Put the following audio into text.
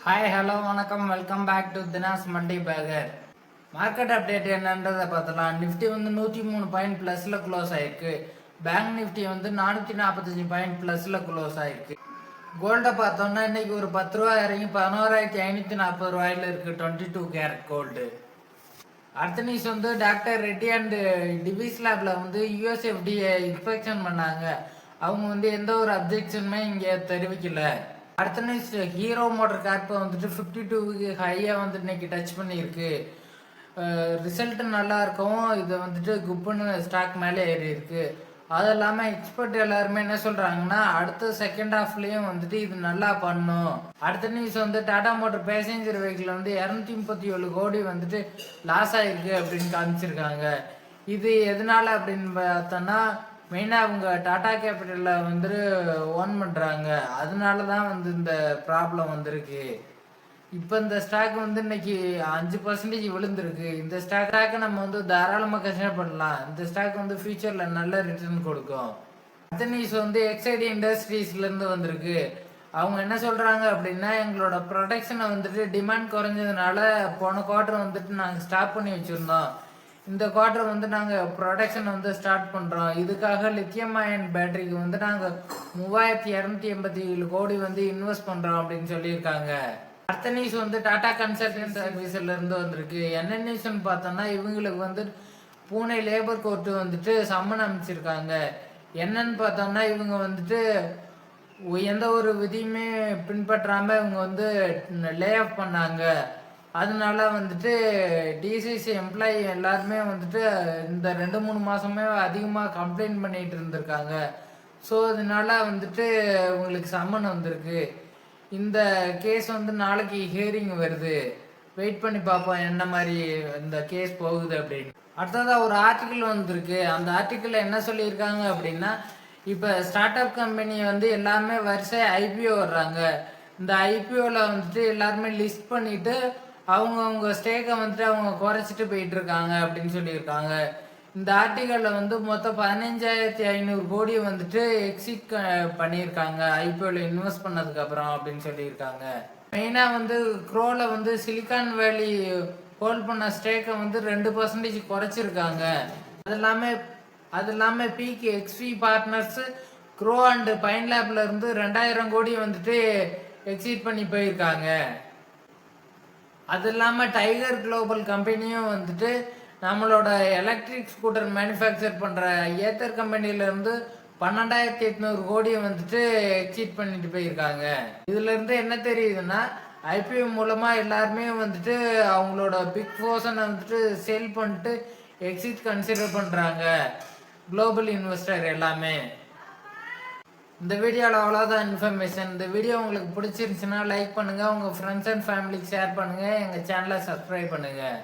Hi hello வணக்கம் welcome back to தினாஸ் மண்டி பேகர். மார்க்கெட் அப்டேட் என்னன்றதை பார்த்தலாம். நிஃப்டி வந்து 103 பாயிண்ட் ப்ளஸில் க்ளோஸ் ஆயிருக்கு. பேங்க் நிஃப்டி வந்து 445 பாயிண்ட் ப்ளஸில் க்ளோஸ் ஆயிருக்கு. கோல்டை பார்த்தோம்னா இன்னைக்கு ஒரு 10 ரூபா இறங்கி 11,540 ரூபாயில இருக்கு 22 கேரட் கோல்டு. அடுத்த நியூஸ் வந்து டாக்டர் ரெட்டி அண்ட் டிவிஸ் லேப்ல வந்து யூஎஸ்எஃப்டிஏ இன்ஸ்பெக்ஷன் பண்ணாங்க. அவங்க வந்து எந்த ஒரு அப்ஜெக்ஷனுமே இங்கே தெரிவிக்கல. அடுத்த நியூஸ் ஹீரோ மோட்டர் கார்ப்பை வந்துட்டு 52க்கு ஹையாக வந்து இன்னைக்கு டச் பண்ணியிருக்கு. ரிசல்ட் நல்லா இருக்கும். இது வந்துட்டு குப்புன்னு ஸ்டாக் மேலே ஏறி இருக்கு. அது இல்லாமல் எக்ஸ்பர்ட் எல்லாருமே என்ன சொல்கிறாங்கன்னா அடுத்த செகண்ட் ஹாஃப்லேயும் வந்துட்டு இது நல்லா பண்ணும். அடுத்த நியூஸ் வந்து டாடா மோட்டர் பேசஞ்சர் வெஹிக்கிள் வந்து 237 கோடி வந்துட்டு லாஸ் ஆகிருக்கு அப்படின்னு காமிச்சிருக்காங்க. இது எதனால அப்படின்னு பார்த்தோன்னா மெயினாக அவங்க டாடா கேபிட்டலில் வந்துட்டு ஓன் பண்ணுறாங்க. அதனால தான் வந்து இந்த ப்ராப்ளம் வந்திருக்கு. இப்போ இந்த ஸ்டாக் வந்து இன்னைக்கு 5% விழுந்திருக்கு. இந்த ஸ்டாக்கை நம்ம வந்து தாராளமாக கன்சிடர் பண்ணலாம். இந்த ஸ்டாக் வந்து ஃபியூச்சரில் நல்ல ரிட்டர்ன் கொடுக்கும். அடுத்த நியூஸ் வந்து எக்ஸைடி இண்டஸ்ட்ரீஸ்லேருந்து வந்திருக்கு. அவங்க என்ன சொல்கிறாங்க அப்படின்னா எங்களோட ப்ரொடக்ஷனை வந்துட்டு டிமாண்ட் குறைஞ்சதுனால போன குவார்ட்டர் வந்துட்டு நாங்கள் ஸ்டாப் பண்ணி வச்சுருந்தோம். இந்த குவார்ட்டர் வந்து நாங்கள் ப்ரொடக்ஷன் வந்து ஸ்டார்ட் பண்ணுறோம். இதுக்காக லித்தியம் அயன் பேட்டரிக்கு வந்து நாங்கள் 3287 கோடி வந்து இன்வெஸ்ட் பண்ணுறோம் அப்படின்னு சொல்லியிருக்காங்க. அடுத்த நியூஸ் வந்து டாடா கன்சல்டன்ட் சர்வீஸ்ல இருந்து வந்திருக்கு. என்ன நியூஸ்ன்னு பார்த்தோம்னா இவங்களுக்கு வந்து பூனே லேபர் கோர்ட்டு வந்துட்டு சம்மன் அமைச்சிருக்காங்க. என்னன்னு பார்த்தோம்னா இவங்க வந்துட்டு எந்த ஒரு விதியுமே பின்பற்றாமல் இவங்க வந்து லே ஆஃப் பண்ணாங்க. அதனால வந்துட்டு டிசிசி எம்ப்ளாயி எல்லாருமே வந்துட்டு இந்த 2-3 மாதமே அதிகமாக கம்ப்ளைண்ட் பண்ணிட்டு இருந்திருக்காங்க. ஸோ அதனால வந்துட்டு உங்களுக்கு சம்மன் வந்திருக்கு. இந்த கேஸ் வந்து நாளைக்கு ஹியரிங் வருது. வெயிட் பண்ணி பார்ப்போம் என்ன மாதிரி இந்த கேஸ் போகுது அப்படின்னு. அடுத்ததாக ஒரு ஆர்டிக்கிள் வந்திருக்கு. அந்த ஆர்டிக்கிள் என்ன சொல்லியிருக்காங்க அப்படின்னா இப்போ ஸ்டார்ட் அப் கம்பெனி வந்து எல்லாமே வரிசை ஐபிஓ வர்றாங்க. இந்த ஐபிஓவில் வந்துட்டு எல்லாருமே லிஸ்ட் பண்ணிட்டு அவங்க ஸ்டேக்கை வந்துட்டு அவங்க குறைச்சிட்டு போயிட்டு இருக்காங்க அப்படின்னு சொல்லியிருக்காங்க. இந்த ஆர்டிக்கலில் வந்து மொத்தம் 15,500 கோடி வந்துட்டு எக்ஸிட் பண்ணியிருக்காங்க ஐபிஓவில் இன்வெஸ்ட் பண்ணதுக்கப்புறம் அப்படின்னு சொல்லியிருக்காங்க. மெயினாக வந்து க்ரோவில் வந்து சிலிக்கான் வேலி ஹோல்ட் பண்ண ஸ்டேக்கை வந்து 2% குறைச்சிருக்காங்க. அது இல்லாமல் Peak XV partners Groww and Pine லேப்ல இருந்து 2000 கோடி வந்துட்டு எக்ஸிட் பண்ணி போயிருக்காங்க. அது இல்லாமல் டைகர் குளோபல் கம்பெனியும் வந்துட்டு நம்மளோட எலக்ட்ரிக் ஸ்கூட்டர் மேனுஃபேக்சர் பண்ணுற ஏத்தர் கம்பெனிலேருந்து 12,800 கோடியை வந்துட்டு எக்ஸிட் பண்ணிட்டு போயிருக்காங்க. இதுலேருந்து என்ன தெரியுதுன்னா ஐபிஓ மூலமாக எல்லாருமே வந்துட்டு அவங்களோட பிக் போர்ஷனை வந்துட்டு சேல் பண்ணிட்டு எக்ஸிட் கன்சிடர் பண்ணுறாங்க குளோபல் இன்வெஸ்டர் எல்லாமே. இந்த வீடியோவில் அவ்வளோதான் இன்ஃபர்மேஷன். இந்த வீடியோ உங்களுக்கு பிடிச்சிருந்துச்சுன்னா லைக் பண்ணுங்கள், உங்கள் ஃப்ரெண்ட்ஸ் அண்ட் ஃபேமிலிக்கு ஷேர் பண்ணுங்கள், எங்கள் சேனலை சப்ஸ்கிரைப் பண்ணுங்கள்.